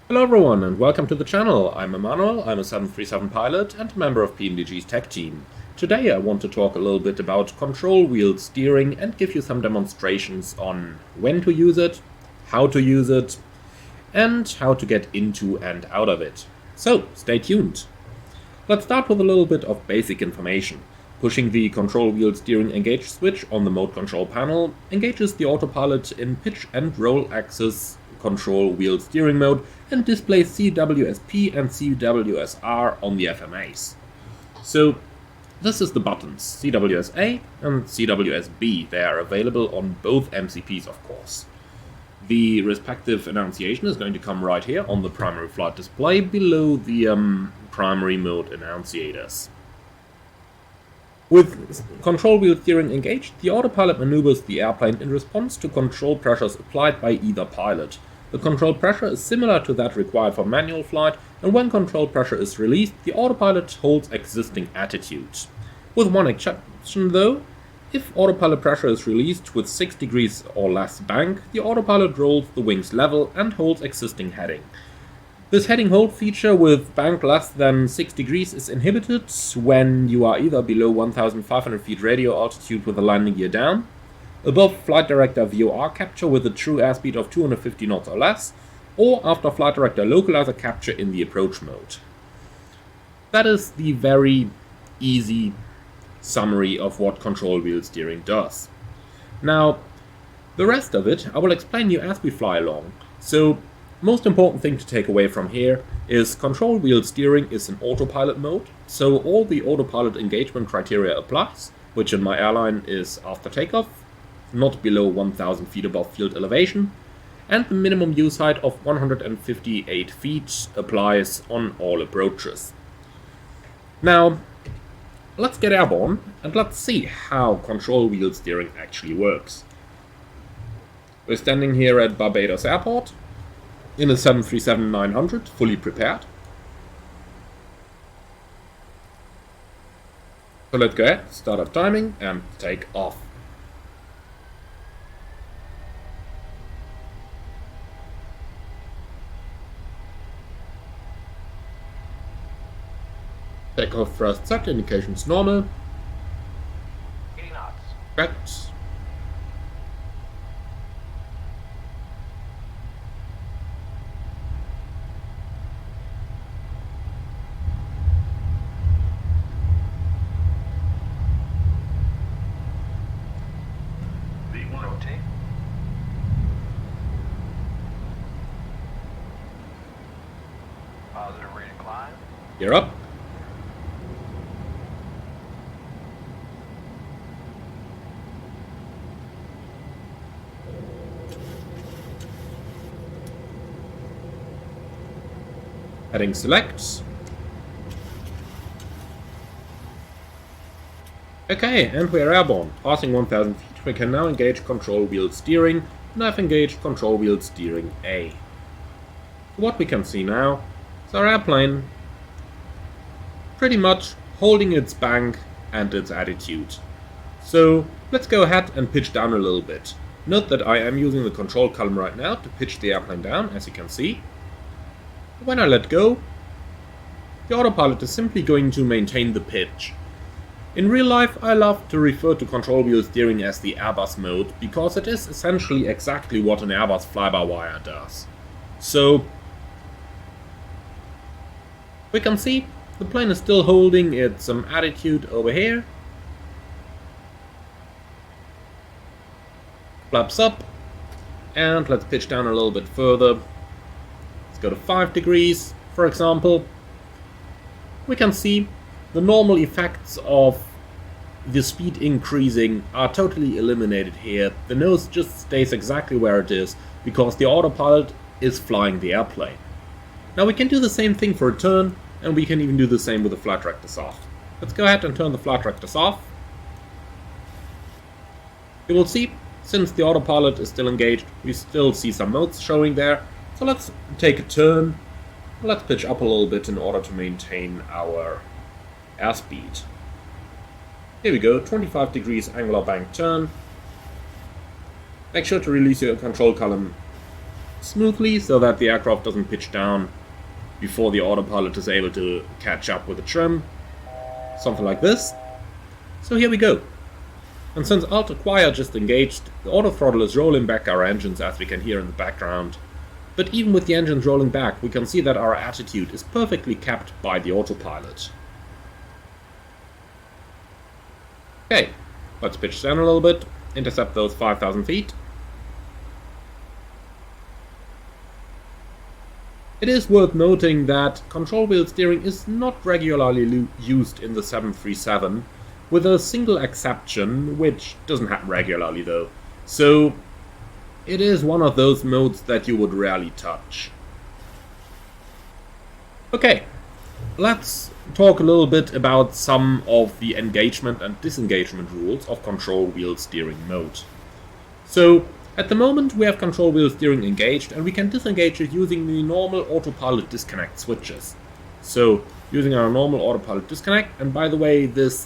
Hello everyone and welcome to the channel. I'm Emmanuel, I'm a 737 pilot and a member of PMDG's tech team. Today I want to talk a little bit about control wheel steering and give you some demonstrations on when to use it, how to use it, and how to get into and out of it. So stay tuned. Let's start with a little bit of basic information. Pushing the control wheel steering engage switch on the mode control panel engages the autopilot in pitch and roll axis control wheel steering mode and displays CWSP and CWSR on the FMAs. So this is the buttons CWSA and CWSB. They are available on both MCPs, of course. The respective enunciation is going to come right here on the primary flight display below the primary mode enunciators. With control wheel steering engaged, the autopilot maneuvers the airplane in response to control pressures applied by either pilot. The control pressure is similar to that required for manual flight, and when control pressure is released, the autopilot holds existing attitude. With one exception though, if autopilot pressure is released with 6 degrees or less bank, the autopilot rolls the wings level and holds existing heading. This heading hold feature with bank less than 6 degrees is inhibited when you are either below 1500 feet radio altitude with the landing gear down, above flight director VOR capture with a true airspeed of 250 knots or less, or after flight director localizer capture in the approach mode. That is the very easy summary of what control wheel steering does. Now, the rest of it I will explain you as we fly along. So, most important thing to take away from here is control wheel steering is in autopilot mode, so all the autopilot engagement criteria applies, which in my airline is after takeoff, not below 1000 feet above field elevation, and the minimum use height of 158 feet applies on all approaches. Now, let's get airborne and let's see how control wheel steering actually works. We're standing here at Barbados Airport in a 737-900, fully prepared. So let's go ahead, start up timing and take off. Takeoff thrust set, indications normal. 80 knots. Correct. Rotate. Positive rate of climb. You're up. Heading select. Okay, and we are airborne. Passing 1000 feet, we can now engage control wheel steering, and I've engaged control wheel steering A. What we can see now is our airplane pretty much holding its bank and its attitude. So let's go ahead and pitch down a little bit. Note that I am using the control column right now to pitch the airplane down, as you can see. When I let go, the autopilot is simply going to maintain the pitch. In real life, I love to refer to control wheel steering as the Airbus mode, because it is essentially exactly what an Airbus fly-by-wire does. So, we can see the plane is still holding its attitude over here. Flaps up, and let's pitch down a little bit further. Let's go to 5 degrees, for example. We can see the normal effects of the speed increasing are totally eliminated here. The nose just stays exactly where it is because the autopilot is flying the airplane. Now we can do the same thing for a turn, and we can even do the same with the flight directors off. Let's go ahead and turn the flight directors off. You will see, since the autopilot is still engaged, we still see some modes showing there. So let's take a turn. Let's pitch up a little bit in order to maintain our airspeed. Here we go, 25 degrees angular bank turn. Make sure to release your control column smoothly so that the aircraft doesn't pitch down before the autopilot is able to catch up with the trim. Something like this. So here we go. And since Alt Acquire just engaged, the auto throttle is rolling back our engines, as we can hear in the background. But even with the engines rolling back, we can see that our attitude is perfectly kept by the autopilot. Okay, let's pitch down a little bit, intercept those 5,000 feet. It is worth noting that control wheel steering is not regularly used in the 737, with a single exception, which doesn't happen regularly though. So it is one of those modes that you would rarely touch. Okay, let's talk a little bit about some of the engagement and disengagement rules of control wheel steering mode. So at the moment we have control wheel steering engaged, and we can disengage it using the normal autopilot disconnect switches. So using our normal autopilot disconnect, and by the way, this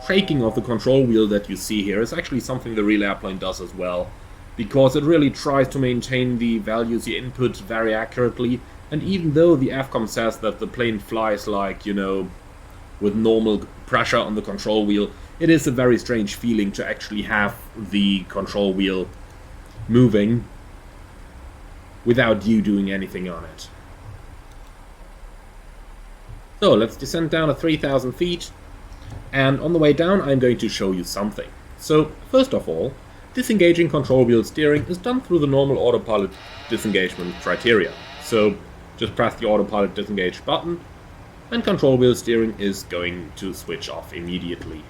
shaking of the control wheel that you see here is actually something the real airplane does as well, because it really tries to maintain the values you input very accurately. And even though the AFCOM says that the plane flies like, you know, with normal pressure on the control wheel, it is a very strange feeling to actually have the control wheel moving without you doing anything on it. So let's descend down to 3,000 feet, and on the way down I'm going to show you something. So first of all, disengaging control wheel steering is done through the normal autopilot disengagement criteria. So just press the autopilot disengage button and control wheel steering is going to switch off immediately.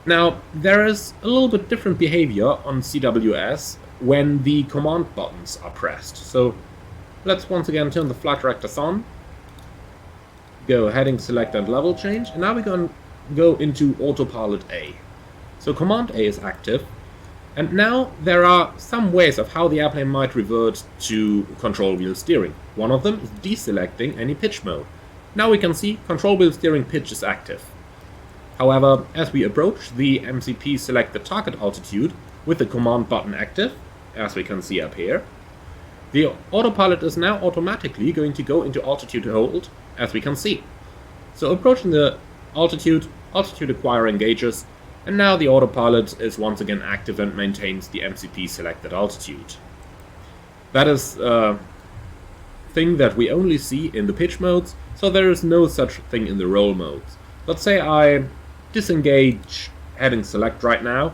Now, there is a little bit different behavior on CWS when the command buttons are pressed. So let's once again turn the flight directors on, go heading select and level change, and now we're going to go into autopilot A. So command A is active, and now there are some ways of how the airplane might revert to control wheel steering. One of them is deselecting any pitch mode. Now we can see control wheel steering pitch is active. However, as we approach the MCP selected target altitude with the command button active, as we can see up here, the autopilot is now automatically going to go into altitude hold, as we can see. So approaching the altitude acquire engages, and now the autopilot is once again active and maintains the MCP selected altitude. That is a thing that we only see in the pitch modes, so there is no such thing in the roll modes. Let's say I disengage heading select right now,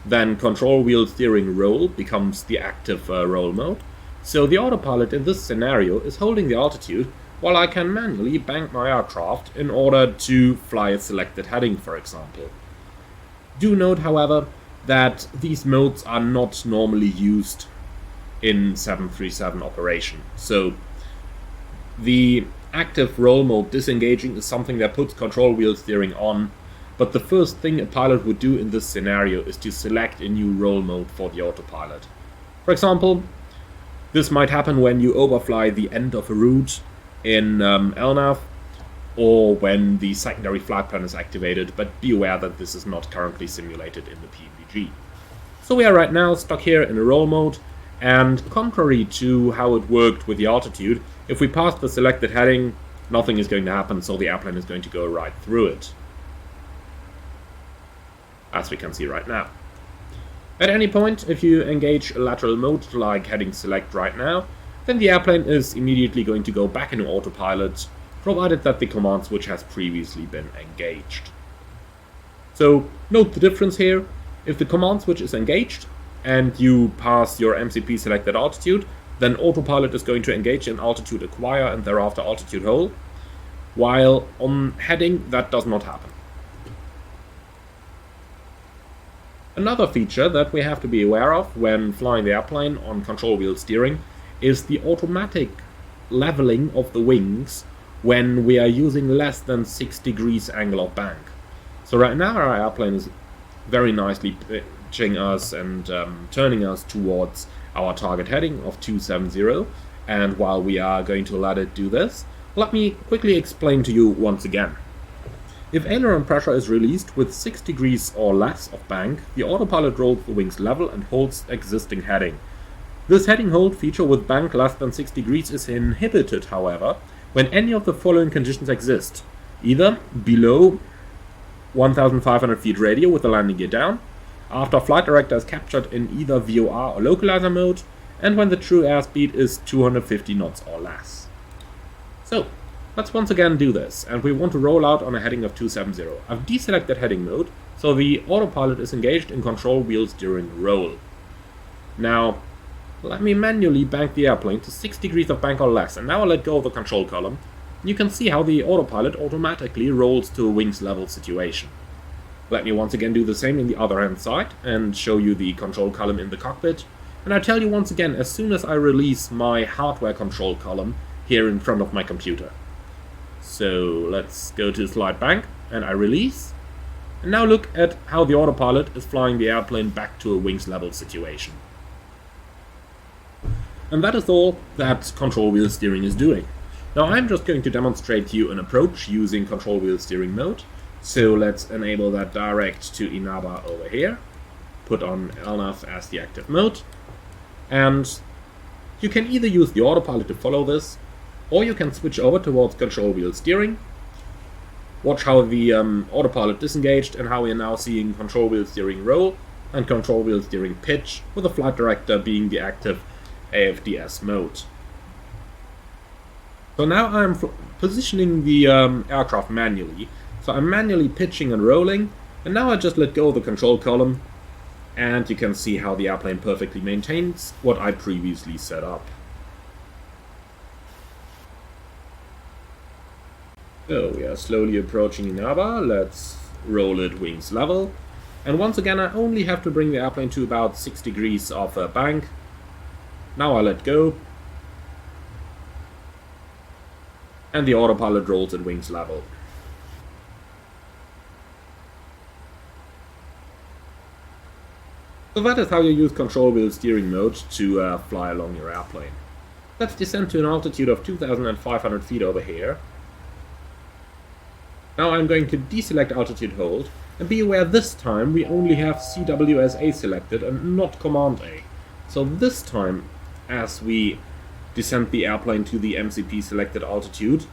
then control wheel steering roll becomes the active roll mode. So the autopilot in this scenario is holding the altitude while I can manually bank my aircraft in order to fly a selected heading, for example. Do note, however, that these modes are not normally used in 737 operation. So the active roll mode disengaging is something that puts control wheel steering on, but the first thing a pilot would do in this scenario is to select a new roll mode for the autopilot. For example, this might happen when you overfly the end of a route in LNAV, or when the secondary flight plan is activated, but be aware that this is not currently simulated in the PNVG. So we are right now stuck here in a roll mode, and contrary to how it worked with the altitude, if we pass the selected heading, nothing is going to happen, so the airplane is going to go right through it, as we can see right now. At any point, if you engage a lateral mode like heading select right now, then the airplane is immediately going to go back into autopilot, provided that the command switch has previously been engaged. So note the difference here. If the command switch is engaged and you pass your MCP selected altitude, then autopilot is going to engage in altitude acquire and thereafter altitude hold, while on heading that does not happen. Another feature that we have to be aware of when flying the airplane on control wheel steering is the automatic leveling of the wings when we are using less than 6 degrees angle of bank. So right now our airplane is very nicely pitching us and turning us towards our target heading of 270, and while we are going to let it do this, let me quickly explain to you once again. If aileron pressure is released with 6 degrees or less of bank, the autopilot rolls the wings level and holds existing heading. This heading hold feature with bank less than 6 degrees is inhibited, however, when any of the following conditions exist. Either below 1,500 feet radio with the landing gear down, after flight director is captured in either VOR or localizer mode, and when the true airspeed is 250 knots or less. So, let's once again do this, and we want to roll out on a heading of 270. I've deselected heading mode, so the autopilot is engaged in control wheels during roll. Now, let me manually bank the airplane to 6 degrees of bank or less, and now I'll let go of the control column. You can see how the autopilot automatically rolls to a wings level situation. Let me once again do the same in the other hand side and show you the control column in the cockpit. And I tell you once again, as soon as I release my hardware control column here in front of my computer. So let's go to slide bank and I release. And now look at how the autopilot is flying the airplane back to a wings level situation. And that is all that control wheel steering is doing. Now I'm just going to demonstrate to you an approach using control wheel steering mode. So let's enable that direct to Inaba over here. Put on LNAV as the active mode. And you can either use the autopilot to follow this, or you can switch over towards control wheel steering. Watch how the autopilot disengaged and how we are now seeing control wheel steering roll and control wheel steering pitch, with the flight director being the active AFDS mode. So now I'm positioning the aircraft manually. So I'm manually pitching and rolling, and now I just let go of the control column, and you can see how the airplane perfectly maintains what I previously set up. So we are slowly approaching Inaba. Let's roll it wings level. And once again, I only have to bring the airplane to about 6 degrees of bank. Now I let go. And the autopilot rolls at wings level. So that is how you use control wheel steering mode to fly along your airplane. Let's descend to an altitude of 2,500 feet over here. Now I'm going to deselect altitude hold, and be aware this time we only have CWS A selected and not Command A. So this time, as we descend the airplane to the MCP selected altitude,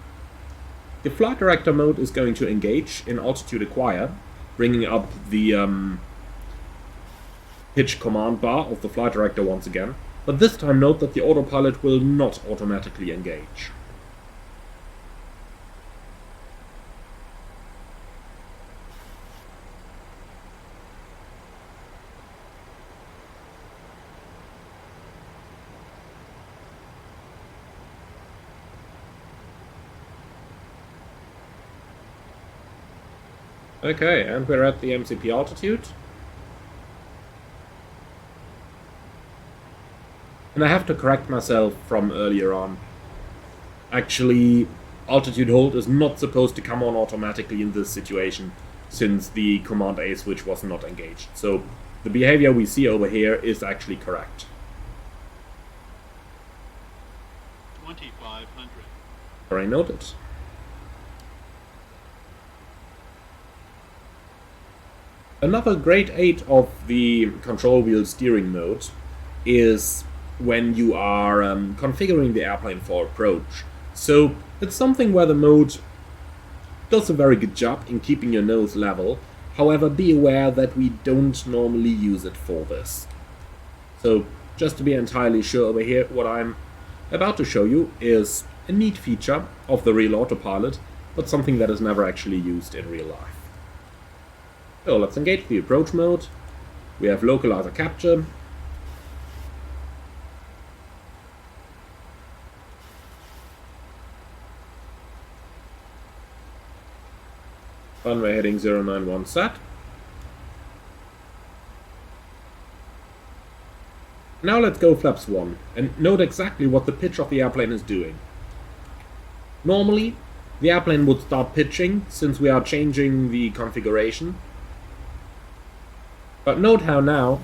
the flight director mode is going to engage in altitude acquire, bringing up the pitch command bar of the flight director once again, but this time note that the autopilot will not automatically engage. Okay, and we're at the MCP altitude. And I have to correct myself from earlier on. Actually, altitude hold is not supposed to come on automatically in this situation, since the Command A switch was not engaged. So the behavior we see over here is actually correct. 2,500. Very noted. Another great aid of the control wheel steering mode is when you are configuring the airplane for approach. So it's something where the mode does a very good job in keeping your nose level. However, be aware that we don't normally use it for this. So just to be entirely sure over here, what I'm about to show you is a neat feature of the real autopilot, but something that is never actually used in real life. So let's engage the approach mode. We have localizer capture. Runway heading 091 set. Now let's go flaps 1 and note exactly what the pitch of the airplane is doing. Normally, the airplane would start pitching since we are changing the configuration. But note how now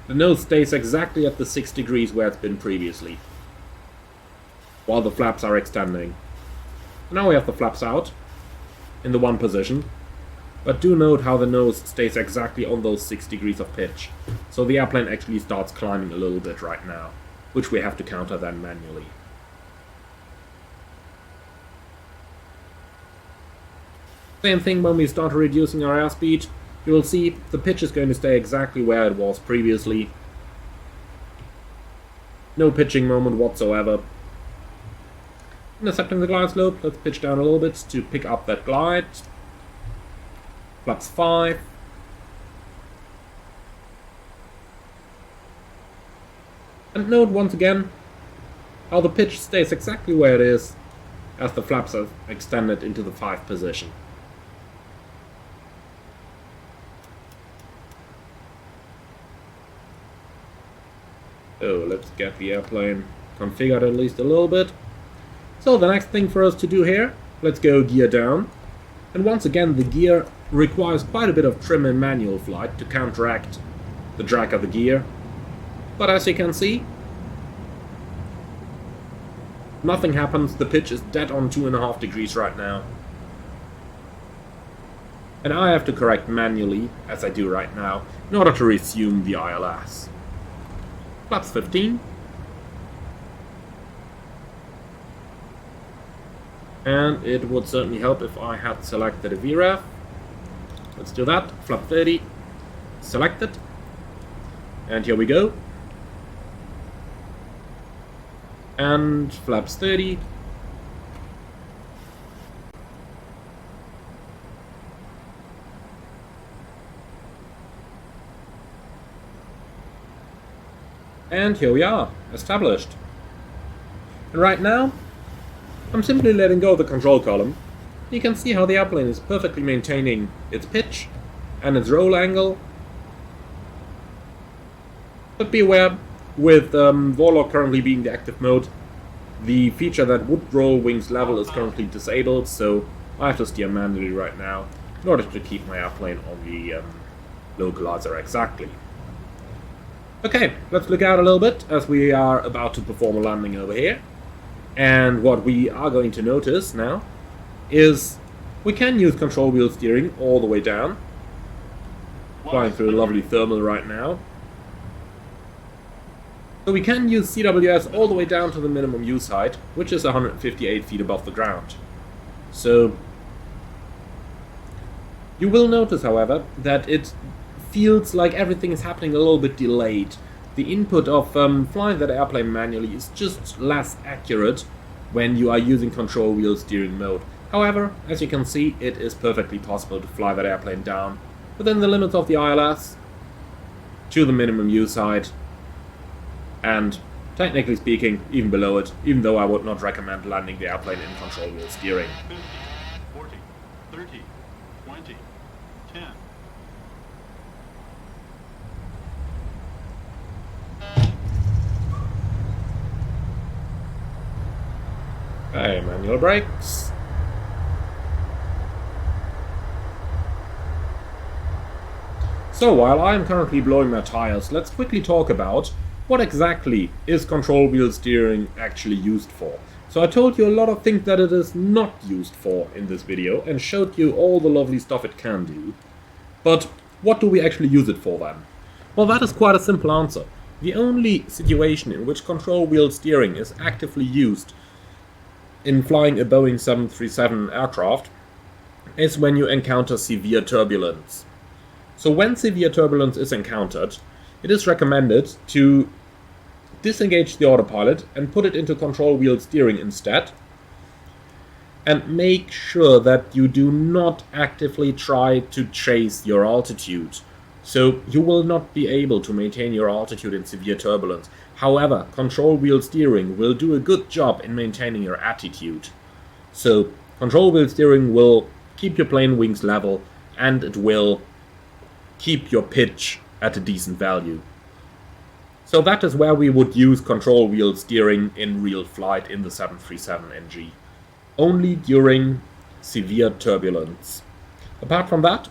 the nose stays exactly at the 6 degrees where it's been previously, while the flaps are extending. Now we have the flaps out in the 1 position, but do note how the nose stays exactly on those 6 degrees of pitch. So the airplane actually starts climbing a little bit right now, which we have to counter then manually. Same thing when we start reducing our airspeed. You will see the pitch is going to stay exactly where it was previously. No pitching moment whatsoever. Intercepting the glide slope, let's pitch down a little bit to pick up that glide. Flaps 5. And note once again how the pitch stays exactly where it is as the flaps are extended into the 5 position. So let's get the airplane configured at least a little bit. So the next thing for us to do here, let's go gear down. And once again the gear requires quite a bit of trim in manual flight to counteract the drag of the gear. But as you can see, nothing happens, the pitch is dead on 2.5 degrees right now. And I have to correct manually, as I do right now, in order to resume the ILS. Flaps 15. And it would certainly help if I had selected a VREF. Let's do that. Flap 30. Selected. And here we go. And flaps 30. And here we are, established. And right now, I'm simply letting go of the control column. You can see how the airplane is perfectly maintaining its pitch and its roll angle. But be aware, with Warthog currently being the active mode, the feature that would roll wings level is currently disabled, so I have to steer manually right now in order to keep my airplane on the localizer exactly. Okay, let's look out a little bit as we are about to perform a landing over here. And what we are going to notice now is we can use control wheel steering all the way down. Flying through a lovely thermal right now. So we can use CWS all the way down to the minimum use height, which is 158 feet above the ground. So you will notice, however, that it feels like everything is happening a little bit delayed. The input of flying that airplane manually is just less accurate when you are using control wheel steering mode. However, as you can see, it is perfectly possible to fly that airplane down within the limits of the ILS to the minimum use height, and technically speaking, even below it, even though I would not recommend landing the airplane in control wheel steering. 50, 40, 30, 20, 10. Okay, manual brakes. So while I am currently blowing my tires, let's quickly talk about what exactly is control wheel steering actually used for. So I told you a lot of things that it is not used for in this video and showed you all the lovely stuff it can do. But what do we actually use it for then? Well, that is quite a simple answer. The only situation in which control wheel steering is actively used in flying a Boeing 737 aircraft is when you encounter severe turbulence. So when severe turbulence is encountered, it is recommended to disengage the autopilot and put it into control wheel steering instead, and make sure that you do not actively try to chase your altitude. So you will not be able to maintain your altitude in severe turbulence. However, control wheel steering will do a good job in maintaining your attitude. So control wheel steering will keep your plane wings level, and it will keep your pitch at a decent value. So that is where we would use control wheel steering in real flight in the 737NG. Only during severe turbulence. Apart from that,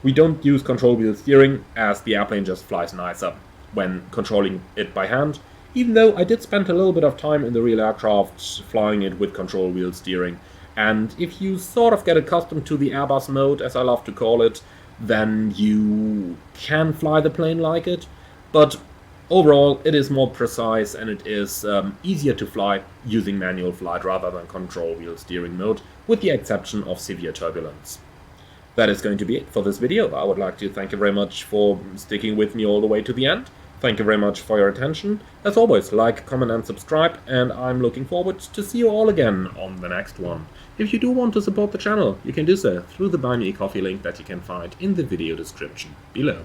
we don't use control wheel steering, as the airplane just flies nicer when controlling it by hand, even though I did spend a little bit of time in the real aircraft flying it with control wheel steering, And if you sort of get accustomed to the Airbus mode, as I love to call it, then you can fly the plane like it. But overall, it is more precise and it is easier to fly using manual flight rather than control wheel steering mode, with the exception of severe turbulence. That is going to be it for this video. I would like to thank you very much for sticking with me all the way to the end. Thank you very much for your attention. As always, like, comment and subscribe, and I'm looking forward to see you all again on the next one. If you do want to support the channel, you can do so through the Buy Me a Coffee link that you can find in the video description below.